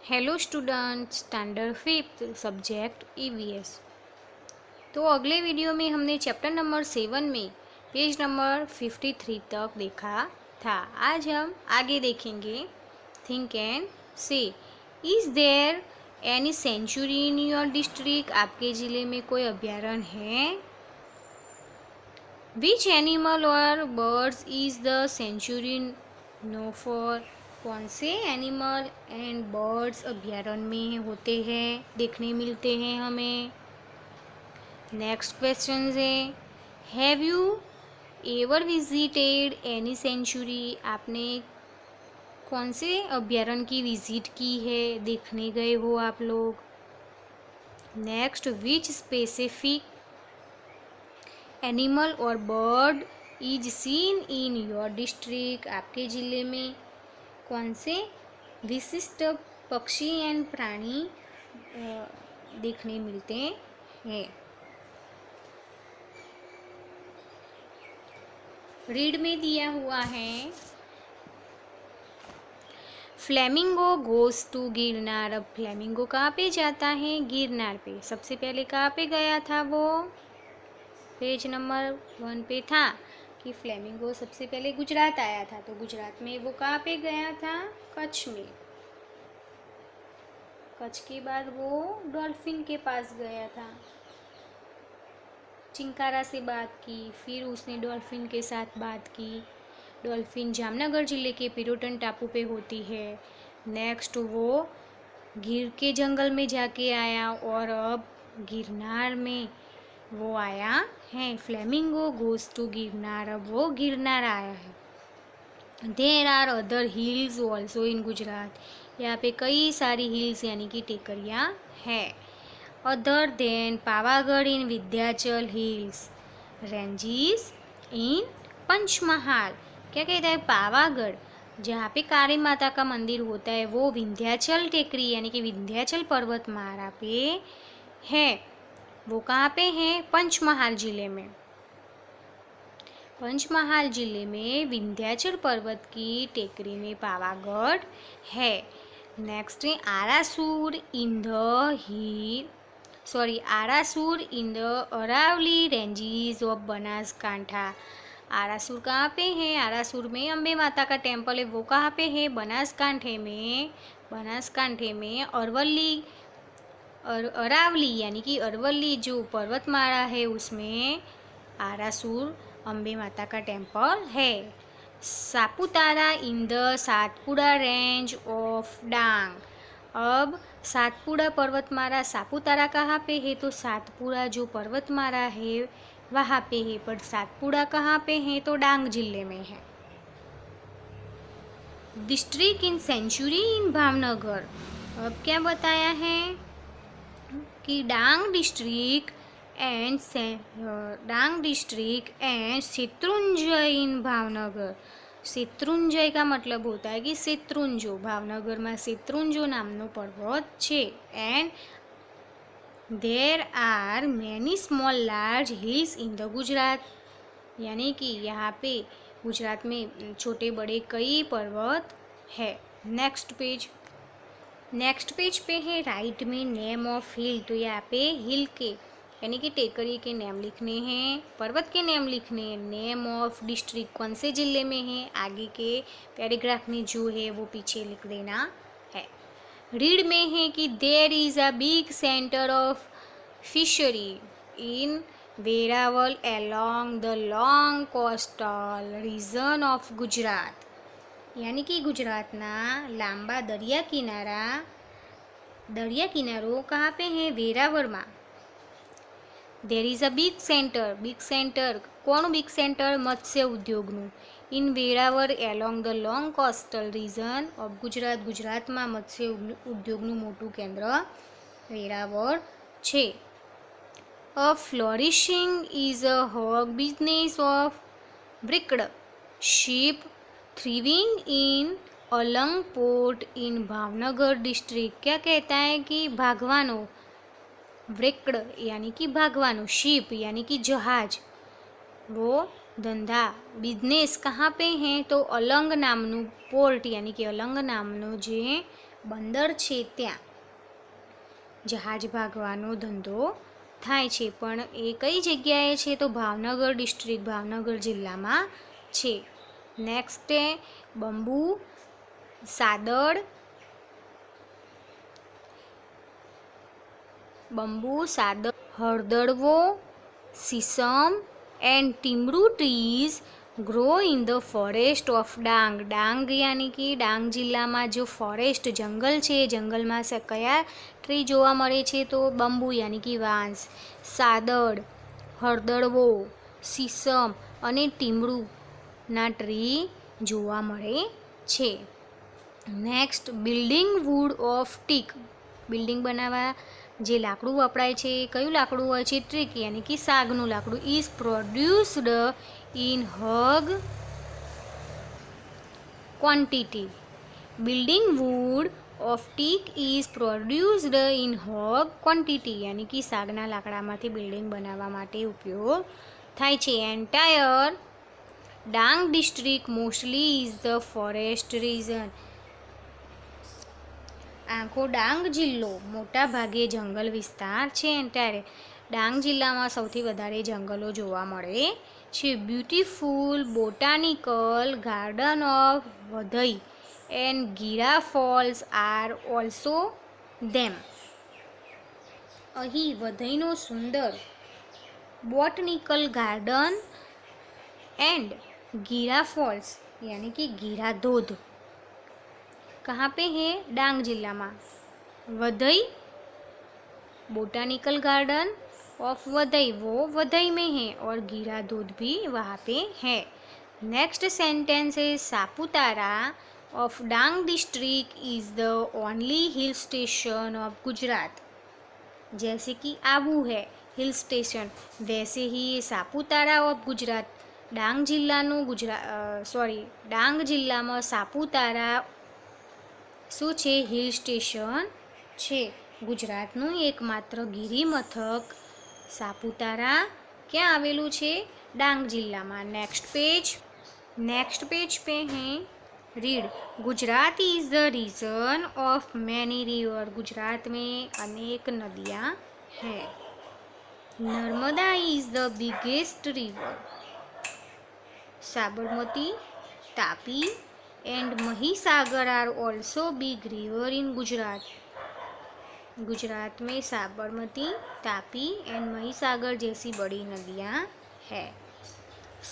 Hello student, standard fifth subject EVS. तो अगले video में हमने चैप्टर नंबर 7 में पेज नंबर 53 तक देखा था। आज हम आगे देखेंगे। Think and say. Is there any sanctuary in your district? आपके ज़िले में कोई अभ्यारण्य है? विच एनिमल और birds is the sanctuary known for? कौन से एनिमल एंड बर्ड्स अभ्यारण्य में होते हैं, देखने मिलते हैं हमें? नेक्स्ट क्वेश्चन है, have you ever visited any sanctuary? आपने कौन से अभ्यारण्य की विजिट की है, देखने गए हो आप लोग? नेक्स्ट, विच स्पेसिफिक एनिमल और bird is seen in your district? आपके ज़िले में कौन से विशिष्ट पक्षी एंड प्राणी देखने मिलते हैं? रीड में दिया हुआ है, फ्लेमिंगो गोज टू गिरनार। अब फ्लेमिंगो कहाँ पे जाता है? गिरनार पे। सबसे पहले कहाँ पे गया था वो? पेज नंबर 1 पे था कि फ्लेमिंगो सबसे पहले गुजरात आया था। तो गुजरात में वो कहाँ पे गया था? कच्छ में। कच्छ के बाद वो डॉल्फिन के पास गया था, चिंकारा से बात की, फिर उसने डॉल्फिन के साथ बात की। डॉल्फिन जामनगर जिले के पिरोटन टापू पे होती है। नेक्स्ट वो गिर के जंगल में जाके आया और अब गिरनार में वो आया है। फ्लेमिंगो गोज टू गिरनार, अब वो गिरनार आया है। There are other hills also in Gujarat. यहाँ पे कई सारी हिल्स यानी कि टेकरियाँ है। Other than Pavagadh in Vindhyachal hills ranges in Panchmahal. क्या कहता है? पावागढ़ जहाँ पे काली माता का मंदिर होता है वो विंध्याचल टेकरी यानी कि विंध्याचल पर्वतमाला पे है। वो कहाँ पे है? पंचमहाल जिले में। पंचमहाल जिले में विंध्याचल पर्वत की टेकरी में पावागढ़ है। नेक्स्ट है Arasur in the Arasur in the Aravalli ranges of Banaskantha. Arasur कहाँ पे है? आरासूर में अम्बे माता का टेम्पल है, वो कहाँ पे है? बनासकांठे में अरवली और अरावली यानी कि अरवली जो पर्वतमाला है उसमें आरासूर अम्बे माता का टेम्पल है। Saputara in the Satpura range of Dang. अब सातपुड़ा पर्वतमाला सापुतारा कहाँ पे है? तो सातपुड़ा जो पर्वतमाला है वहाँ पे है, पर सातपुड़ा कहाँ पे है? तो डांग जिले में है। डिस्ट्रिक्ट इन सेंचुरी इन भावनगर। अब क्या बताया है कि डांग डिस्ट्रिक्ट एंड शत्रुंजय इन भावनगर। शत्रुंजय का मतलब होता है कि शत्रुंजो। भावनगर में शत्रुंजो नामनो पर्वत छे। And there are many small large hills in the Gujarat. यानी कि यहाँ पे गुजरात में छोटे बड़े कई पर्वत है। नेक्स्ट पेज पे है राइट में नेम ऑफ हिल। तो यहाँ पे हिल के यानी कि टेकरी के नाम लिखने हैं, पर्वत के नाम लिखने हैं। नेम ऑफ डिस्ट्रिक्ट कौन से ज़िले में है आगे के पैराग्राफ में जो है वो पीछे लिख देना है। रीड में है कि there is a big centre of fishery in Veraval along the long coastal region of Gujarat. यानी कि गुजरातना लांबा दरिया किनारो कहाँ पे है? वेरावल में। There is a big centre कौन बिग सेंटर? मत्स्य उद्योगનું in Veraval along the long coastal region of ગુજરાતમાં મત્સ્ય ઉદ્યોગનું મોટું કેન્દ્ર વેરાવળ છે. A flourishing is a huge business of breaking ship thriving in Alang port in Bhavnagar district. क्या कहता है कि भागवानो, ब्रिकड यानी कि भागवानो, शिप यानी कि जहाज, वो धंधा बिजनेस कहाँ पे हैं? तो अलंग नामनु पोर्ट यानी कि अलंग नामनु जे બંદર છે ત્યાં જહાજ ભાગવાનો ધંધો થાય છે, પણ એ કઈ જગ્યાએ છે? તો ભાવનગર ડિસ્ટ્રિક્ટ, ભાવનગર જિલ્લામાં છે. નેક્સ્ટ છે બંબુ સાદડ, હળદળવો, સીસમ એન્ડ ટીમરૂ trees grow in the forest of Dang. Dang યાની કે ડાંગ જિલ્લામાં જો ફોરેસ્ટ જંગલ છે, જંગલમાં કયા ટ્રી જોવા મળે છે? તો બંબુ યાની કે વાંસ, સાદડ, હળદળવો, સીસમ અને ટીમરૂના ટ્રી જોવા મળે છે. Next building wood of teak. Building બનાવવા જે લાકડું વપરાય છે, કયું લાકડું હોય છે? ટ્રીક યાની કે સાગનું લાકડું. Is produced in huge quantity. Building wood of teak is produced in huge quantity યાની કે સાગના લાકડામાંથી બિલ્ડિંગ બનાવવા માટે ઉપયોગ થાય છે. Entire Dang district mostly is the forest region. આખો ડાંગ જિલ્લો મોટા ભાગે જંગલ વિસ્તાર છે. ત્યારે ડાંગ જિલ્લામાં સૌથી વધારે જંગલો જોવા મળે છે. Beautiful botanical garden of Waghai and Gira falls are also them. અહીં વધઈનો સુંદર botanical garden and Gira falls यानी कि गीरा धोध कहाँ पे है? डांग जिला में. वधई बोटानिकल गार्डन ऑफ वधई वो वधई में है और गीरा धोध भी वहाँ पे है. नेक्स्ट सेंटेंस है Saputara of Dang district is the only hill station of Gujarat. जैसे कि आबू है हिल स्टेशन, वैसे ही सापुतारा ऑफ गुजरात ડાંગ જિલ્લાનું ડાંગ જિલ્લામાં સાપુતારા શું છે? હિલ સ્ટેશન છે. ગુજરાતનું એકમાત્ર ગિરિમથક સાપુતારા ક્યાં આવેલું છે? ડાંગ જિલ્લામાં. નેક્સ્ટ पेज पे हैं read. Gujarat is the region of many river. Gujarat में अनेक नदियाँ हैं. Narmada is the biggest river. Sabarmati, Tapi and Mahisagar are also big river in Gujarat. Gujarat में साबरमती, तापी एंड महिसागर जैसी बड़ी नदियाँ हैं.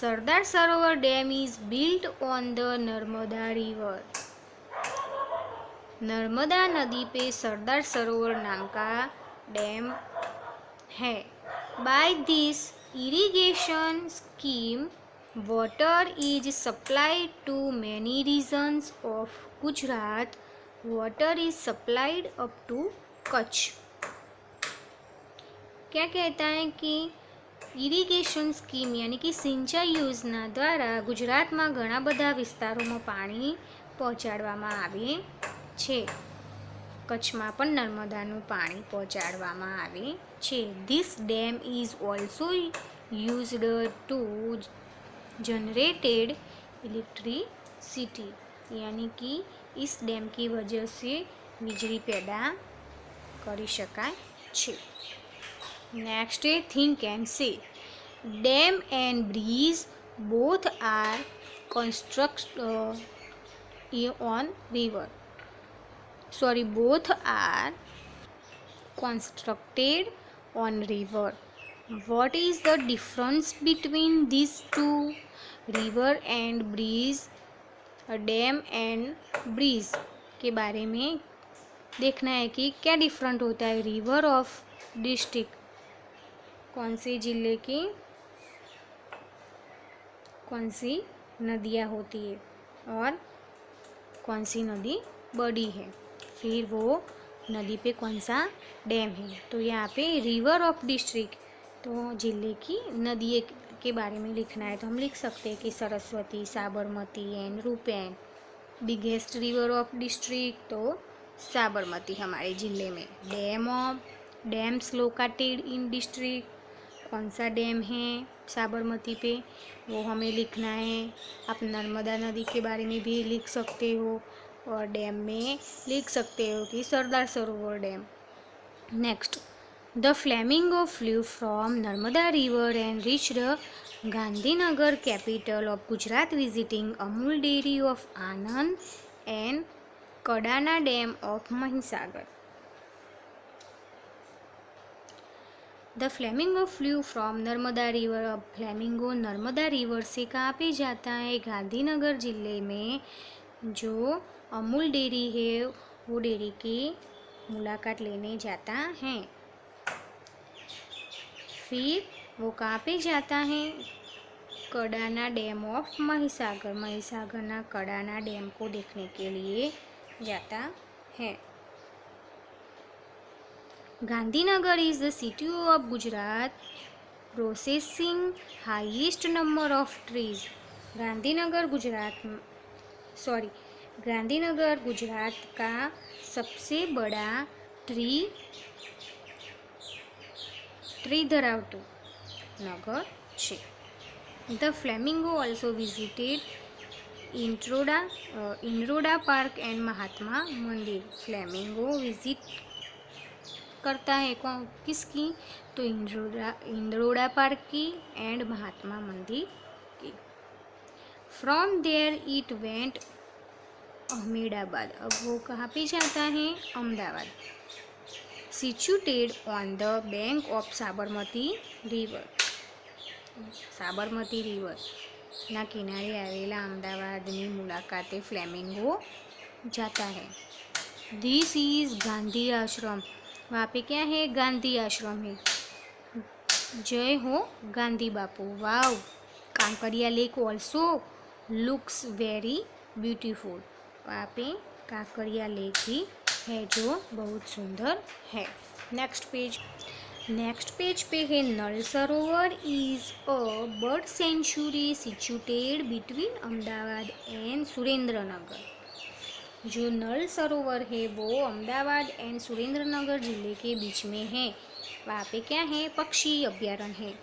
Sardar Sarovar dam is built on the Narmada river. Narmada नदी पे सरदार सरोवर नाम का डैम है. By this irrigation scheme water is supplied to many regions of Gujarat. Water is supplied up to Kutch. क्या कहता है कि इरिगेशन स्कीम यानी कि सिंचाई योजना द्वारा गुजरात में घણા બધા વિસ્તારોમાં પાણી પહોંચાડવામાં આવે છે. કચ્છમાં પણ નર્મદાનું પાણી પહોંચાડવામાં આવે છે. This dam is also used to generated electricity यानी कि इस डैम की वजह से बिजली पैदा करी शकाय छे. नेक्स्ट है think and say. Dam and bridge both are both are constructed on river. What is the difference between these two? River and bridge, dam and bridge के बारे में देखना है कि क्या डिफरेंट होता है. रिवर ऑफ डिस्ट्रिक्ट कौन से जिले की कौन सी नदियाँ होती है और कौन सी नदी बड़ी है. फिर वो नदी पे कौन सा डैम है. तो यहाँ पे रिवर ऑफ डिस्ट्रिक्ट तो जिले की नदी के बारे में लिखना है. तो हम लिख सकते हैं कि Saraswati, Sabarmati and Rupen. Biggest river of district तो साबरमती हमारे ज़िले में. डैम्स लोकेटेड इन डिस्ट्रिक्ट कौन सा डैम है साबरमती पे वो हमें लिखना है. आप नर्मदा नदी के बारे में भी लिख सकते हो. और डैम में लिख सकते हो कि सरदार Sarovar dam. Next, the flamingo flu from Narmada river and reached Gandhinagar capital of Gujarat visiting Amul dairy of Anand and Kadana dam of Mahisagar. The flamingo flu from Narmada river. अब फ्लेमिंगो नर्मदा रिवर से कहाँ पे जाता है? गांधीनगर जिले में जो अमूल डेयरी है वो डेयरी की मुलाकात लेने जाता है। फिर वो कहाँ पे जाता है? कडाना डैम ऑफ महिसागर, महिसागरना कडाना डैम को देखने के लिए जाता है। Gandhinagar is the city of Gujarat processing highest number of trees. Gandhinagar Gujarat का सबसे बड़ा ट्री धरावતું नगर છે। The flamingo also visited Indroda park and Mahatma Mandir. Flamingo visit करता है किसकी? तो इंद्रोडा पार्क की एंड महात्मा मंदिर की। From there it went Ahmedabad. अब वो कहाँ पे जाता है? Ahmedabad. Situated on the bank of Sabarmati river. Sabarmati river ना किनारे आवेला अहमदाबादनी मुलाकाते फ्लेमिंगो जाता है। दिस इज गांधी आश्रम। वहाँ पे क्या है? गांधी आश्रम है। जय हो Gandhi Bapu. Wow, Kankaria lake also looks very beautiful. वहाँ पे कांकरिया लेक भी है जो बहुत सुंदर है। नेक्स्ट पेज पे है नल सरोवर is a bird sanctuary situated between Ahmedabad and Surendranagar. जो नल सरोवर है वो अहमदाबाद एंड सुरेंद्रनगर जिले के बीच में है। वहाँ पे क्या है? पक्षी अभ्यारण्य है।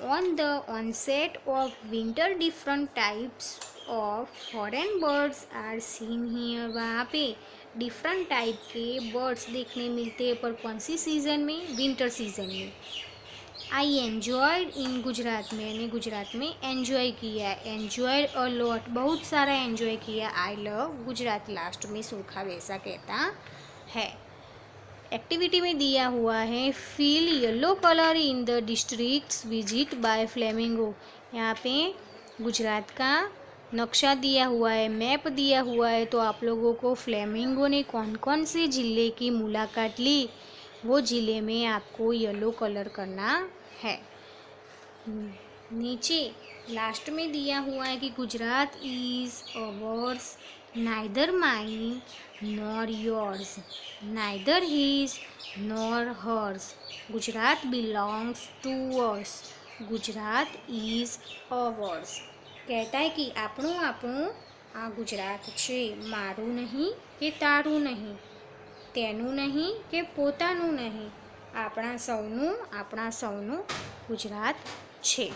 On the onset of winter different types of foreign birds are seen here. वहाँ पे डिफरेंट टाइप के बर्ड्स देखने मिलते हैं, पर कौन सी सीज़न में? विंटर सीजन में। आई एन्जॉयड इन गुजरात। मैंने गुजरात में एन्जॉय किया। एन्जॉयड अ लॉट, बहुत सारा एन्जॉय किया। आई लव गुजरात लास्ट में सूखा वैसा कहता है। एक्टिविटी में दिया हुआ है feel yellow colour in the districts visit bye flamingo. यहाँ पे गुजरात का नक्शा दिया हुआ है, मैप दिया हुआ है। तो आप लोगों को फ्लेमिंगो ने कौन कौन से ज़िले की मुलाकात ली वो ज़िले में आपको येलो कलर करना है। नीचे लास्ट में दिया हुआ है कि Gujarat is ours neither mine nor yours, neither his nor hers. Gujarat belongs to us, Gujarat is ours. कहता है कि આપણું આ ગુજરાત છે, મારું નહીં કે તારું નહીં, તેનું નહીં કે પોતાનું નહીં, આપણા સૌનું ગુજરાત છે।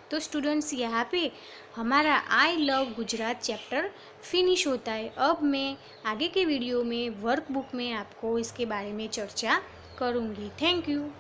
तो स्टूडेंट्स यहाँ पे हमारा I love Gujarat chapter finish होता है। अब मैं आगे के वीडियो में वर्कबुक में आपको इसके बारे में चर्चा करूँगी। Thank you.